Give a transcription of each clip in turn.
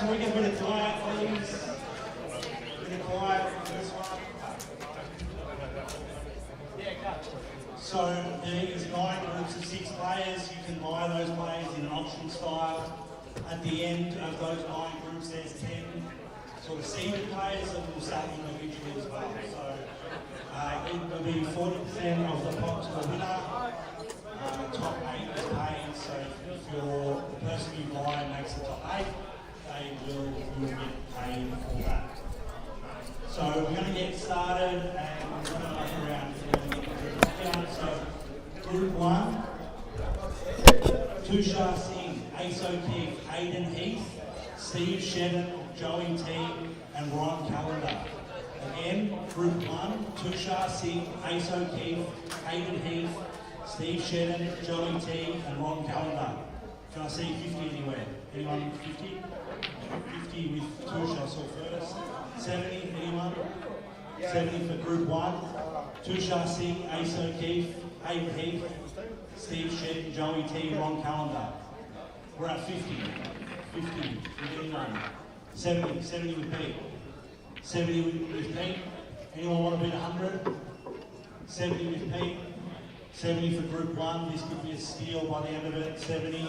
Can we get a bit of quiet, please? A bit of quiet for this one. So there is 9 groups of 6 players. You can buy those players in auction style. At the end of those 9 groups, there's 10 sort of seeded players that will sell individually as well. So it will be 40% of the pot to the winner. Top 8 is paid. So if you're the person you buy makes the top 8, they will get paid for that. So we're going to get started and we're going to look around. So Group 1, Tushar Singh, Ace O'Keefe, Hayden Heath, Steve Shedden, Joey T and Ron Calcutta. Again, Group 1, Tushar Singh, Ace O'Keefe, Hayden Heath, Steve Shedden, Joey T and Ron Calcutta. Can I see 50 anywhere? Anyone 50? 50 with Tushar, so first. 70, anyone? 70 for Group 1. Tushar Singh, Ace O'Keefe, Hayden Heath, Steve Shedden, Joey T, Ron Calcutta. We're at 50. 50 with anyone. 70 with Pete. 70 with Pete. Anyone want to beat 100? 70 with Pete. 70 for Group 1. This could be a steal by the end of it. 70.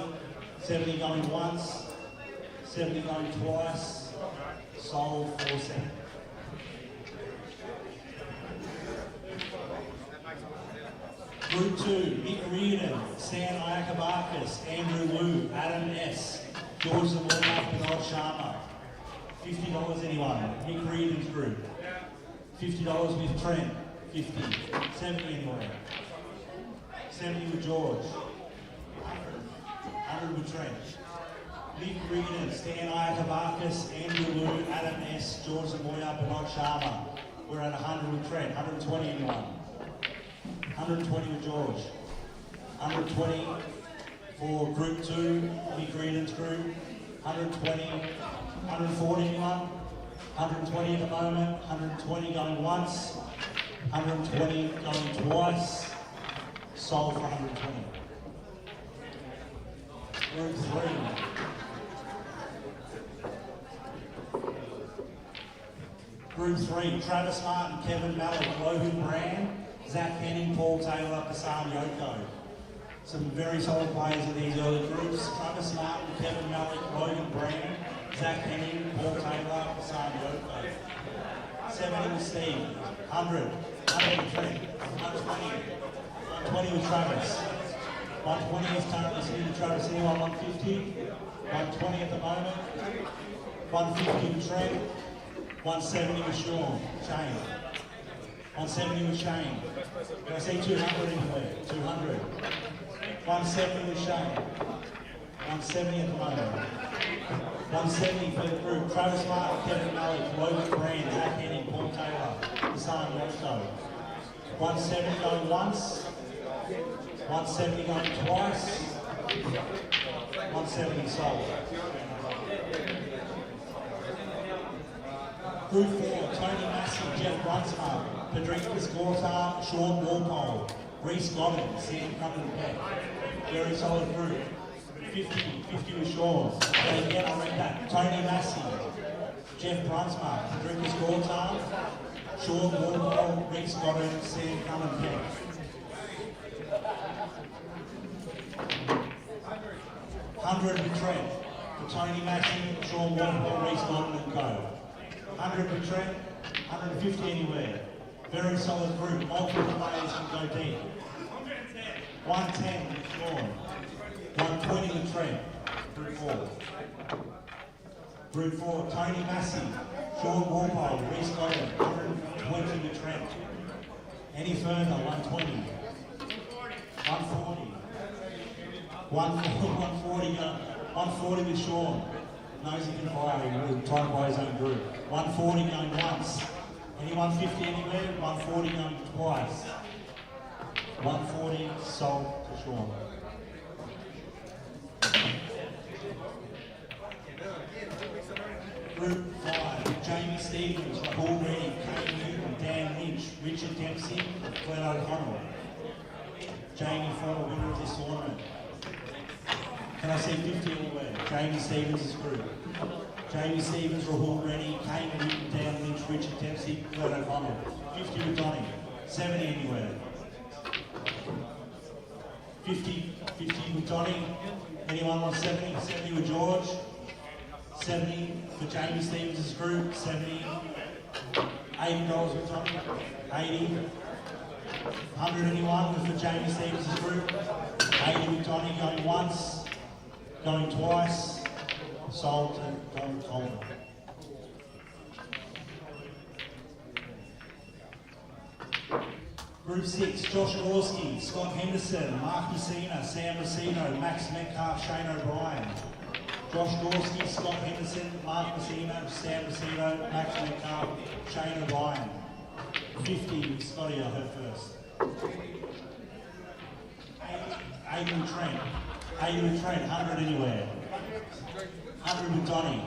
70 going once. 70 going twice. Sold 4 cents. Group 2, Nick Reardon, Stan Iacobakis, Andrew Wu, Adam S, George Zamoya, Bernard Sharma. $50 anyone, Nick Reardon's group. $50 with Trent, 50. 70 anywhere. 70 with George. 100 with Trent. Nick Reardon, Stan Iacobakis, Andrew Wu, Adam S, George Zamoya, Bernard Sharma. We're at 100 with Trent, 120 anyone. 120 with George. 120 for Group 2, Nick Reardon's group. 120, 140 anyone. 120 at the moment. 120 going once. 120 going twice. Sold for 120. Group 3. Group 3, Travis Martin, Kevin Mallett, Logan Brand, Zach Henning, Paul Taylor, Hassan Yoko. Some very solid players in these early groups. Travis Martin, Kevin Mallett, Logan Brand, Zach Henning, Paul Taylor, Hassan Yoko. 70 with Steve. 100. 100 with Trent. 120. 120 with Travis. 120 is currently sitting with Travis. Anyone 150? 120 at the moment. 150 with Trent. 170 with Sean. Shane. 170 with Shane. Can I see 200 anywhere? 200. 170 with Shane. 170 at the moment. 170 for the group. Travis Martin, Kevin Mallett, Logan Brand, Zach Henning, Paul Taylor, Hassan Yoko. 170 going once. 170 going twice. 170 sold. Group 4, Tony Massey, Jeff Brunsmar, Padrikas Gortar, Sean Walpole, Reese Godden, Sam Cummins Peck. Very solid group. 50 with Sean. So again, I read that. Tony Massey, Jeff Brunsmar, Padrikas Gortar, Sean Walpole, Reese Godden, Sam Cummins Peck. 100 with Trent. For Tony Massey, Sean Walpole, Reese Godden and Co. 100 with Trent, 150 anywhere. Very solid group, multiple players can go deep. 110 with Sean, 120 with Trent, Group 4. Group 4, Tony Massey, Sean Walpole, Reese Godden, 120 with Trent. Any further, 120. 140. 140 with Sean. Knows he can buy, he will try and buy his own group. 140 going once. Any 150 anywhere? 140 going twice. 140 sold to Sean. Group 5, Jamie Stevens, Paul Reddy, Kane Newton, Dan Lynch, Richard Dempsey, Glenn O'Connell. Jamie, former winner of this tournament. Can I see 50 anywhere? Jamie Stevens' group. Jamie Stevens, Rahul Reddy, Kane Newton, Dan Lynch, Richard Dempsey, Glenn O'Connell. 50 with Donny. 70 anywhere. 50 with Donny. Anyone want 70? 70 with George. 70 for Jamie Stevens' group. 70. $80 with Donny. 80. 100 anyone for Jamie Stevens' group. 80 with Donny, going once, going twice. Sold to Don Coleman. Group 6, Josh Gorski, Scott Henderson, Mark Messina, Sam Racino, Max Metcalf, Shane O'Brien. Josh Gorski, Scott Henderson, Mark Messina, Sam Racino, Max Metcalf, Shane O'Brien. 50 with Scotty, I heard first. 80 with Trent. 80 with Trent, 100 anywhere. 100 with Donny.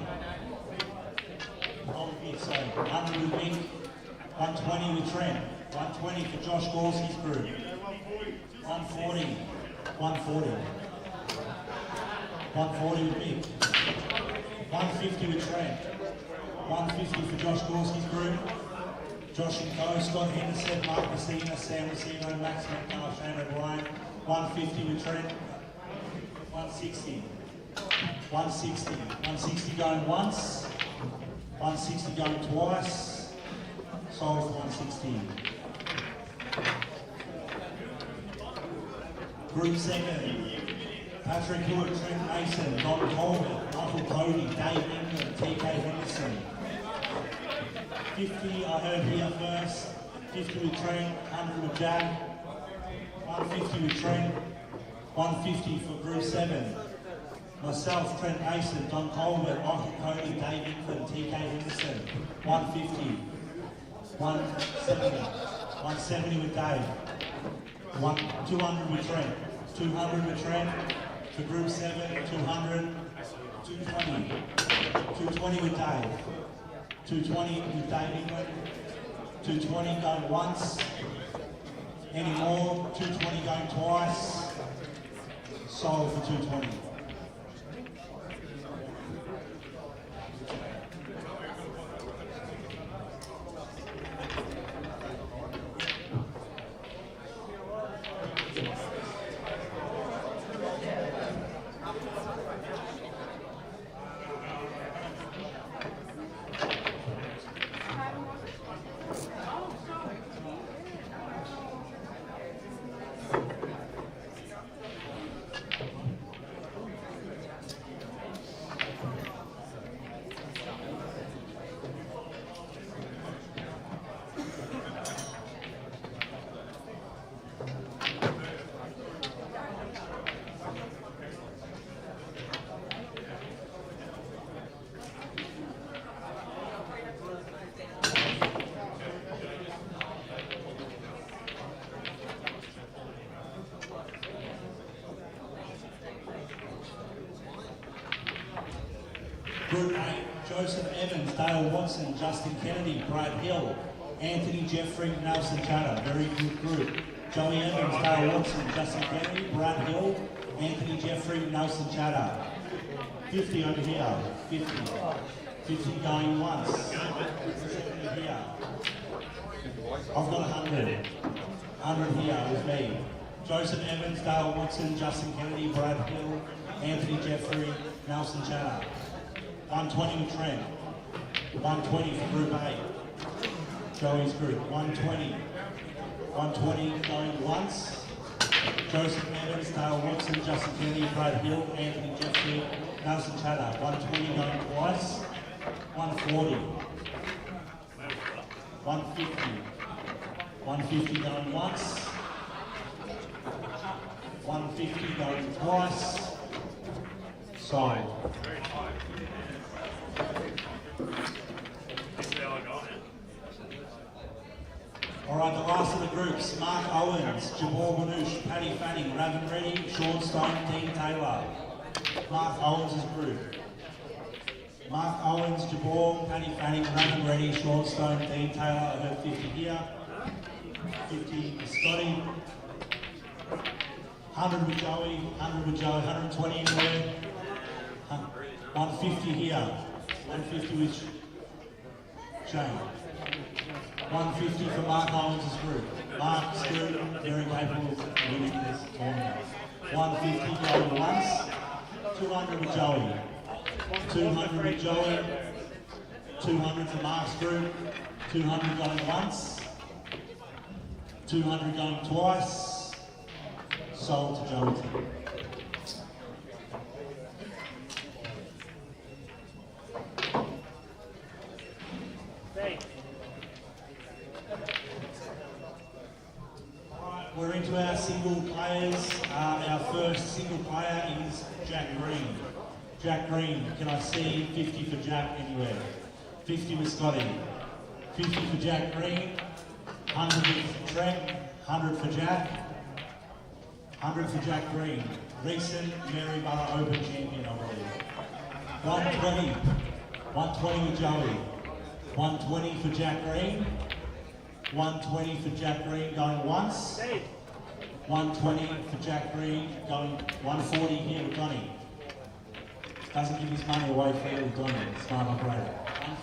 Oh, Mick, sorry. 100 with Mick. 120 with Trent. 120 for Josh Gorski's group. 140. 140. 140 with Mick. 150 with Trent. 150 for Josh Gorski's group. Josh and Co, Scott Henderson, Mark Messina, Sam Racino, Max Metcalf, Shane O'Brien. 150 with Trent. 160. 160. 160 going once. 160 going twice. Sold for 160. Group 7. Patrick Hewitt, Trent Mason, Don Colbert, Michael Cody, Dave England, TK Henderson. 50 I heard here first. 50 with Trent, 100 with Jack. 150 with Trent. 150 for Group 7. Myself, Trent Mason, Don Colbert, Michael Cody, Dave England, TK Henderson. 150. 170. 170 with Dave. 200 with Trent. 200 with Trent. For Group 7, 200. 220. 220 with Dave. 220 with Dave England. 220 going once. Any more? 220 going twice. Sold for 220. Group 8, Joseph Evans, Dale Watson, Justin Kennedy, Brad Hill, Anthony Jeffrey, Nelson Chatter. Very good group. Joey Evans, Dale Watson, Justin Kennedy, Brad Hill, Anthony Jeffrey, Nelson Chatter. 50 over here. 50. 50 going once. 70 here. I've got 100. 100 here with me. Joseph Evans, Dale Watson, Justin Kennedy, Brad Hill, Anthony Jeffrey, Nelson Chatter. 120 with Trent. 120 for Group 8. Joey's group. 120. 120 going once. Joseph Evans, Dale Watson, Justin Kennedy, Brad Hill, Anthony Jeffrey, Nelson Chatter. 120 going twice. 140. 150. 150 going once. 150 going twice. Side. Alright, the last of the groups. Mark Owens, Jabor Manouche, Paddy Fanning, Raven Reddy, Sean Stone, Dean Taylor. Mark Owens' group. Mark Owens, Jabor, Paddy Fanning, Raven Reddy, Sean Stone, Dean Taylor. I heard 50 here. 50 for Scotty. 100 with Joey, 100 with Joey, 120 anywhere. 150 here. 150 with Shane. 150 for Mark Owens' group. Mark's group, very capable of winning this tournament. 150 going once. 200 with Joey. 200 with Joey. 200 for Mark's group. 200 going once. 200 going twice. Sold to Joey. We're into our single players. Our first single player is Jack Green. Jack Green, can I see 50 for Jack anywhere? 50 with Scotty. 50 for Jack Green. 100 for Trent. 100 for Jack. 100 for Jack Green. Recent Maryborough Open champion, I believe. 120. 120 with Joey. 120 for Jack Green. 120 for Jack Green going once. 120 for Jack Green going 140 here with Donny. Doesn't give his money away freely, Donny. Smart operator.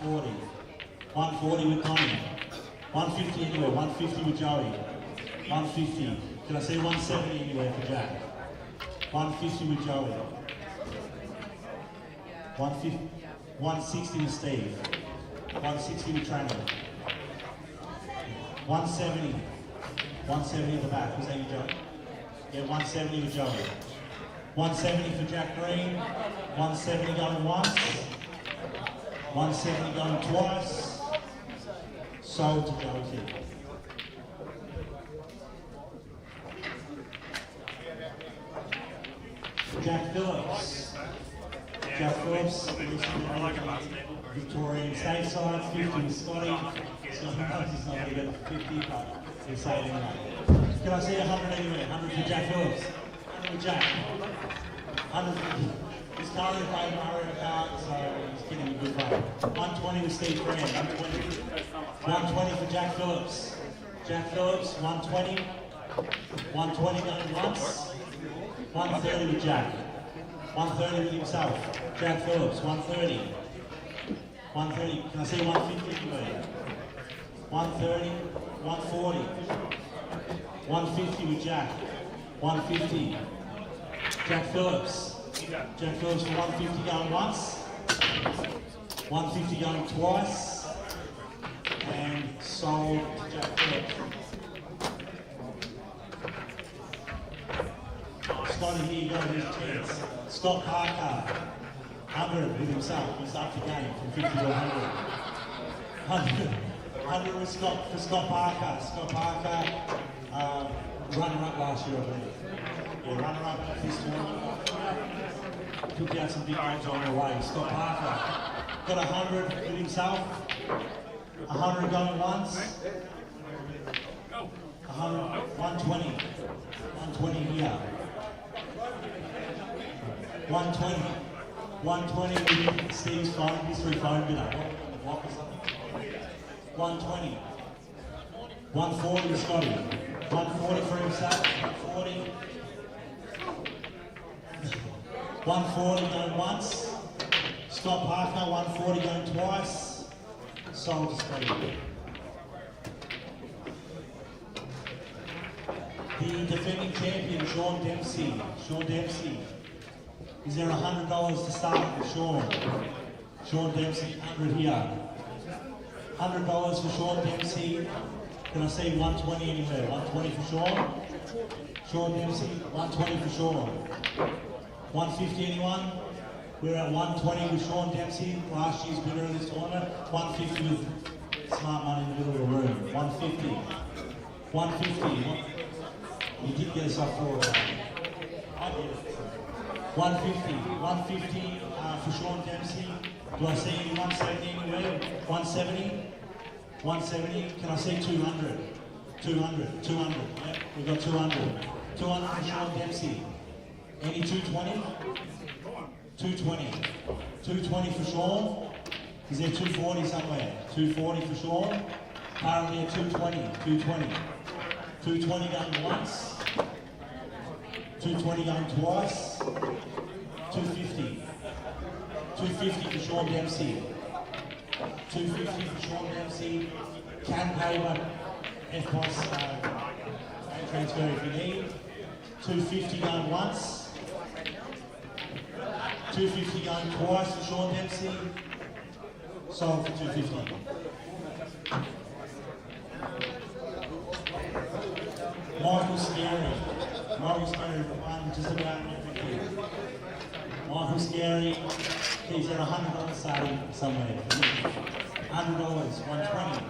140. 140 with Donny. 150 anywhere. 150 with Joey. 150. Can I see 170 anywhere for Jack? 150 with Joey. 150. 160 with Steve. 160 with Trainer. 170. 170 at the back. Was that you, Joey? Yeah, 170 with Joey. 170 for Jack Green. 170 going once. 170 going twice. Sold to Joey. Jack Phillips. Jack Phillips. Victorian stateside. 50 with Scotty. He's not going to get 50, but he'll say it anyway. Can I see 100 anywhere? 100 for Jack Phillips. 100 for Jack. 100 for... He's currently playing Mario Kart, so he's getting a good play. 120 with Steve Graham. 120. 120 for Jack Phillips. Jack Phillips, 120. 120 going once. 130 with Jack. 130 with himself. Jack Phillips, 130. 130. Can I see 150 anywhere? 130, 140, 150 with Jack, 150, Jack Phillips, Jack Phillips for 150 going once, 150 going twice, and sold to Jack Phillips. Scotty, here you go, his chance. Scott Parker, 100 with himself, he's up the game from 50 to 100. 100 with for Scott Parker. Scott Parker, runner-up last year, I believe. Yeah, runner-up this tournament. Took out some big games on the way. Scott Parker got 100 with himself. 100 going once. 100, 120. 120 here. 120. 120 with Steve's phone, history phone bidder. What was that? 120. 140 with Scotty. 140 for himself. 140. 140 going once. Scott Parker, 140 going twice. Sold to Scotty. The defending champion, Sean Dempsey. Sean Dempsey. Is there $100 to start with Sean? Sean Dempsey, 100 here. $100 for Sean Dempsey. Can I see 120 anywhere? 120 for Sean. Sean Dempsey, 120 for Sean. 150 anyone? We're at 120 with Sean Dempsey, last year's winner of this tournament. 150 with Smart Money in the middle of the room. 150. 150. You did get us off forward. I did it. 150. 150 for Sean Dempsey. Do I see any 170 anywhere? 170? 170. Can I see 200? 200. 200. Yep, we've got 200. 200 for Sean Dempsey. Any 220? 220. 220 for Sean. Is there 240 somewhere? 240 for Sean. Currently at 220. 220. 220 going once. 220 going twice. 250. 250 for Sean Dempsey. 250 for Sean Dempsey. Can pay one F-Boss transfer if you need. 250 going once. 250 going twice for Sean Dempsey. Sold for 250. Michael Scary. Michael Scary won just about every year. Michael Scary, he's at $100 starting somewhere. $100, 120,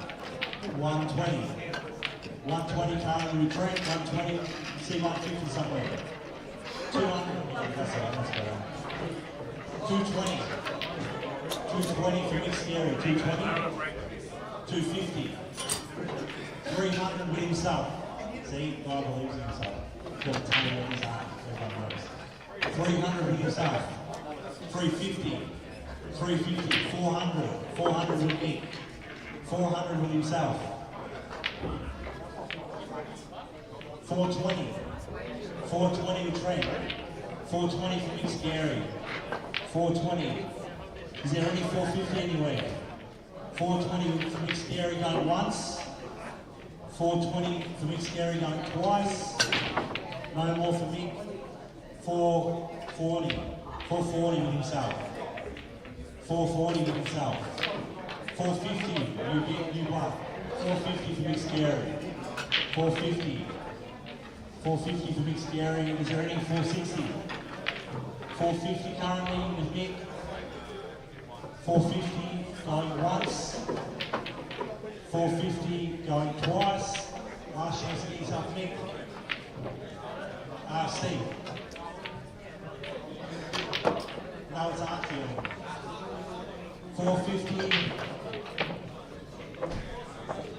120, 120 currently retreat, 120, see 150 somewhere. 200, that's better. 220, 220 for Mick Scary, 220, 250, 300 with himself. See, God believes in himself. He'll tell you what he's at, everyone knows. 300 with himself, 350, 350, 400, 400 with Mick, 400 with himself, 420, 420 with Trent, 420 for Mick Scary, 420. Is there any 450 anywhere? 420 for Mick Scary going once, 420 for Mick Scary going twice, no more for Mick, 440, 440 with himself, 440 with himself, 450, you won, 450 for Mick Scary, 450, 450 for Mick Scary. Is there any 460? 450 currently with Mick, 450 going once, 450 going twice. Last chance to get yourself Mick. Steve. No, it's Artfield. 450,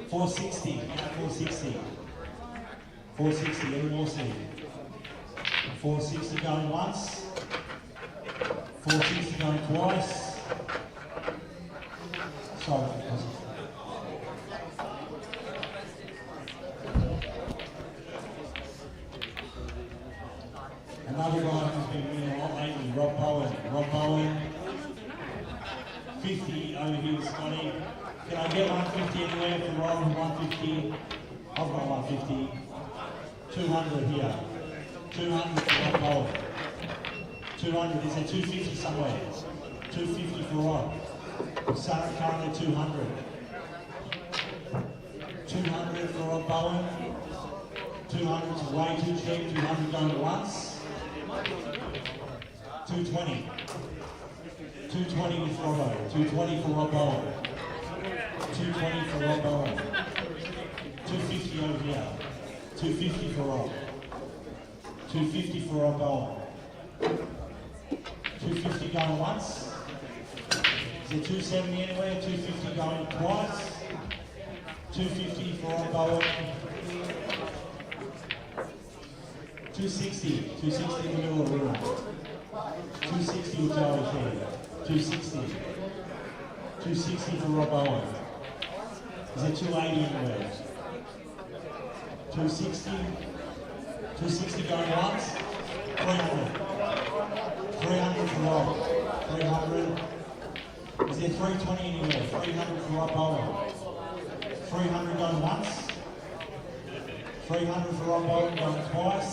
460, yeah, 460. 460, any more Steve. 460 going once, 460 going twice. Sorry. Another guy who's been winning a lot lately, Rob Bowen. Rob Bowen, 50 over here with Scotty. Can I get 150 anywhere for Rob? 150. I've got 150. 200 here. 200 for Rob Bowen. 200, is there 250 somewhere? 250 for Rob. Sarah currently 200. 200 for Rob Bowen. 200 is way too cheap. 200 going once. 220. 220 with Robbo. 220 for Rob Bowen. 220 for Rob Bowen. 250 over here. 250 for Rob. 250 for Rob Bowen. 250 going once. Is there 270 anywhere? 250 going twice. 250 for Rob Bowen. 260. 260 in the middle of the room. 260 with Joey here. 260. 260 for Rob Owen. Is there 280 anywhere? 260. 260 going once. 300. 300 for Rob. 300. Is there 320 anywhere? 300 for Rob Owen. 300 going once. 300 for Rob Owen going twice.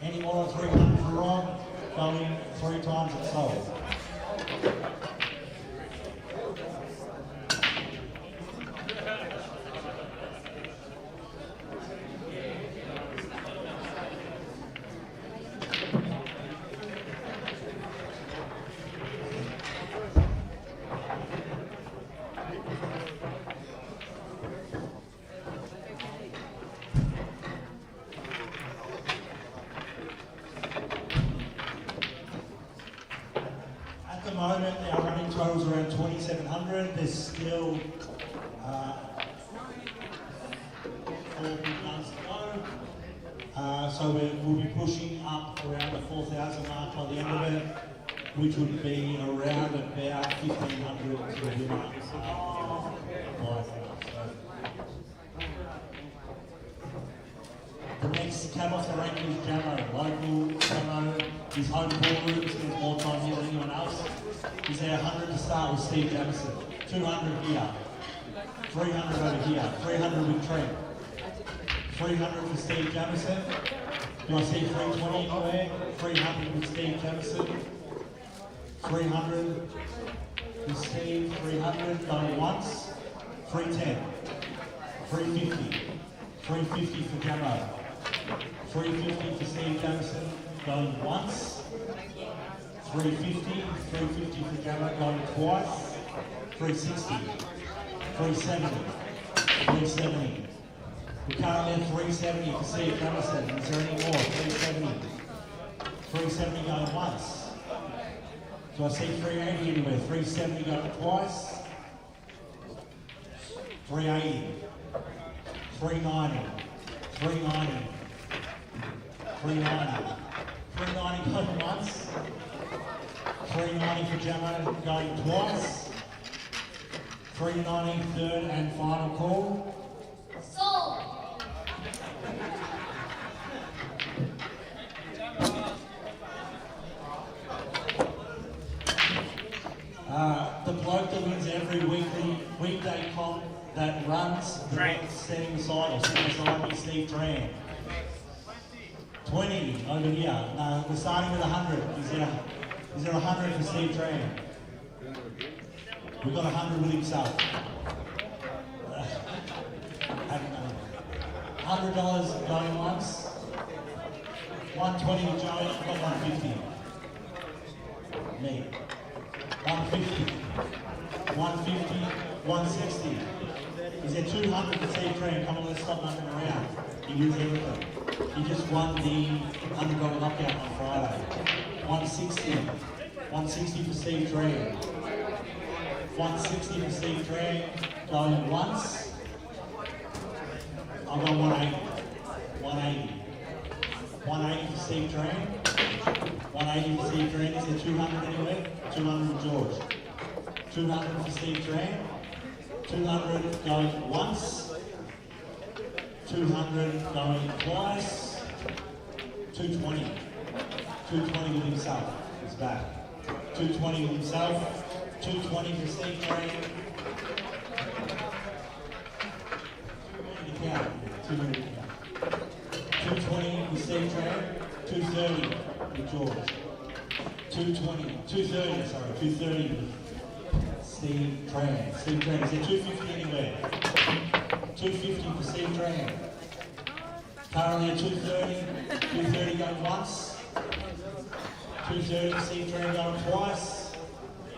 Any more than 300 for Rob? Going 3 times it's sold. At the moment, our running total's around 2,700. There's still 4 big runs to go. So we'll be pushing up around the 4,000 mark by the end of it, which would be around about 1,500 to the winner. The next cab off the rank is Jamo, local Jamo. His home ballroom spends more time here than anyone else. He's there 100 to start with Steve Jamison, 200 here, 300 over here, 300 with Trent, 300 for Steve Jamison. Do I see 320 anywhere? 300 with Steve Jamison, 300 with Steve, 300 going once, 310, 350, 350 for Jamo, 350 for Steve Jamison going once, 350, 350 for Jamo going twice, 360, 370, 370. We're currently at 370 for Steve Jamison. Is there any more? 370. 370 going once. Do I see 380 anywhere? 370 going twice. 380. 390. 390. 390. 390 going once. 390 for Jamo going twice. 390 third and final call. Sold. The bloke that wins every weekday comp that runs the setting aside or setting aside is Steve Tran. 20 over here. No, we're starting with 100. Is there 100 for Steve Tran? We've got 100 with himself. $100 going once. 120 with Joey. I've got 150. Me. 150. 150. 160. Is there 200 for Steve Tran? Come on, let's stop mucking around. He wins everything. He just won the $100 knockout on Friday. 160. 160 for Steve Tran. 160 for Steve Tran. Going once. I'll go 180. 180. 180 for Steve Tran. 180 for Steve Tran. Is there 200 anywhere? 200 for George. 200 for Steve Tran. 200 going once. 200 going twice. 220. 220 with himself. He's back. 220 with himself. 220 for Steve Tran. 220 with Steve Tran. 230 with George. 230, sorry, 230 with Steve Tran. Steve Tran, is there 250 anywhere? 250 for Steve Tran. Currently at 230. 230 going once. 230 for Steve Tran going twice.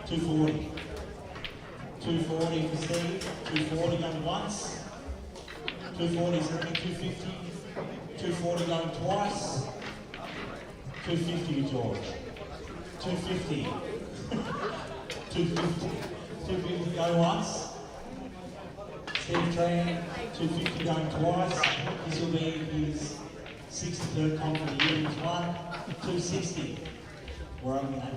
240. 240 for Steve. 240 going once. 240 is looking 250. 240 going twice. 250 with George. 250. 250. 250 going once. Steve Tran, 250 going twice. This will be his 63rd comp of the year. He's won. 260. Where are we at?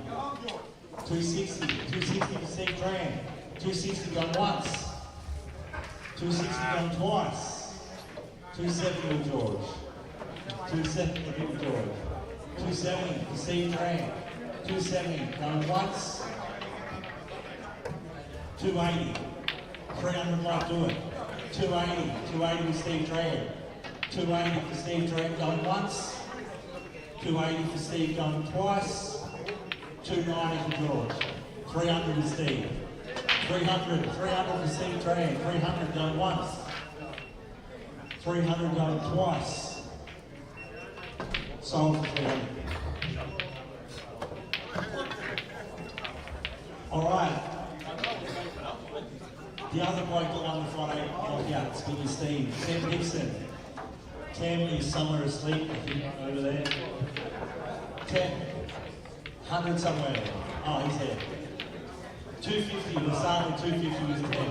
260. 260 for Steve Tran. 260 going once. 260 going twice. 270 with George. 270 with George. 270 for Steve Tran. 270 going once. 280. 300 might do it. 280. 280 with Steve Tran. 280 for Steve Tran going once. 280 for Steve going twice. 290 for George. 300 with Steve. 300 for Steve Tran. 300 going once. 300 going twice. Sold for 300. All right. The other bloke that won the Friday knockouts with Steve, Tim Dixon. Tim is somewhere asleep, I think, over there. 10, 100 somewhere. Oh, he's there. 250, we're starting with 250 with Tim.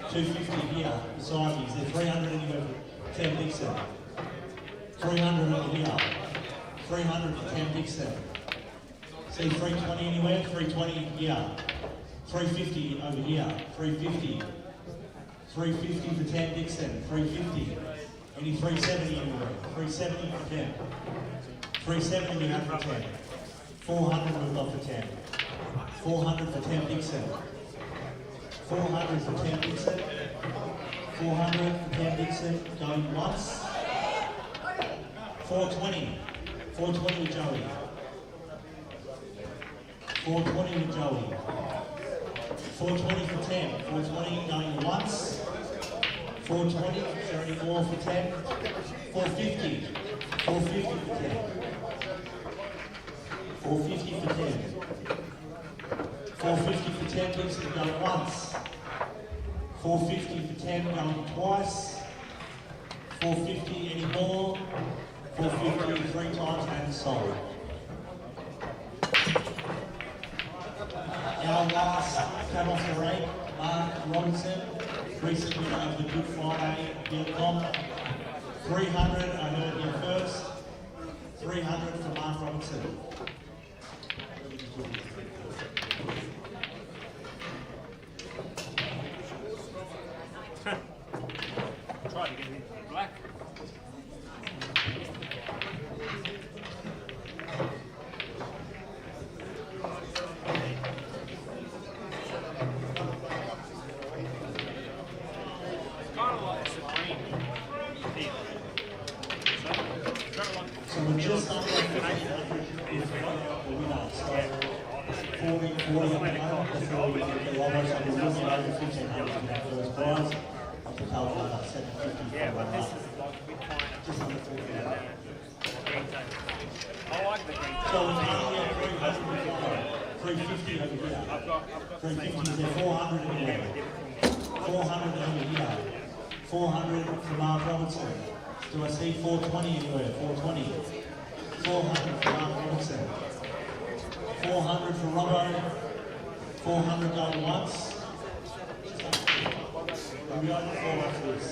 250 here, beside me. Is there 300 anywhere for Tim Dixon? 300 over here. 300 for Tim Dixon. See 320 anywhere? 320 here. 350 over here. 350. 350 for Tim Dixon. 350. Any 370 anywhere? 370 for 10. 370 we have for 10. 400 we've got for 10. 400 for 10 Dixon. 400 for 10 Dixon. 400 for 10 Dixon. Going once. 420. 420 with Joey. 420 with Joey. 420 for 10. 420 going once. 420, 34 for 10. 450. 450 for 10. 450 for 10. 450 for 10, Dixon going once. 450 for 10 going twice. 450 any more. 450 three times and sold. Our last came off the rate, Mark Robinson, recent winner of the Good Friday deal comp. 300, I heard here first. 300 for Mark Robinson. Try to get it black. So we're just under 1,500 if the winner. So 40 at the moment before we get the lobos. So we're looking over 1,500 for that first prize. Up to Calcutta, 750 for one up. Just under 4,000. I like the green. So we're currently at 350 over here. 350 is there, 400 over here. 400 over here. 400 for Mark Robinson. Do I see 420 anywhere? 420. 400 for Mark Robinson. 400 for Robbo. 400 going once. We'll be over 4 after this.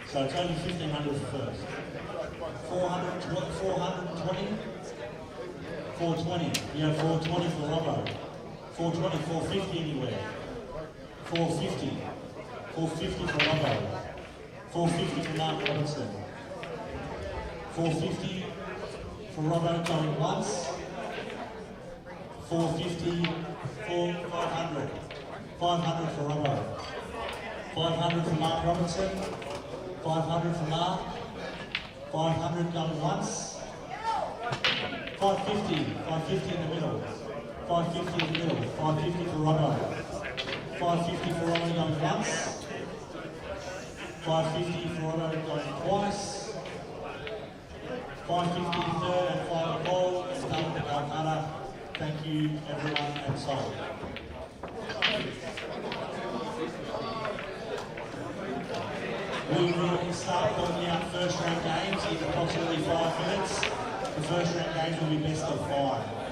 So it's only 1,500 for first. 420. 420. Yeah, 420 for Robbo. 420, 450 anywhere. 450. 450 for Robbo. 450 for Mark Robinson. 450 for Robbo going once. 450 for 500. 500 for Robbo. 500 for Mark Robinson. 500 for Mark. 500 going once. 550. 550 in the middle. 550 in the middle. 550 for Robbo. 550 for Robbo going once. 550 for Robbo going twice. 550 third and final call. It's done for Calcutta. Thank you everyone and sold. We will start calling out first round games in approximately 5 minutes. The first round games will be best of 5.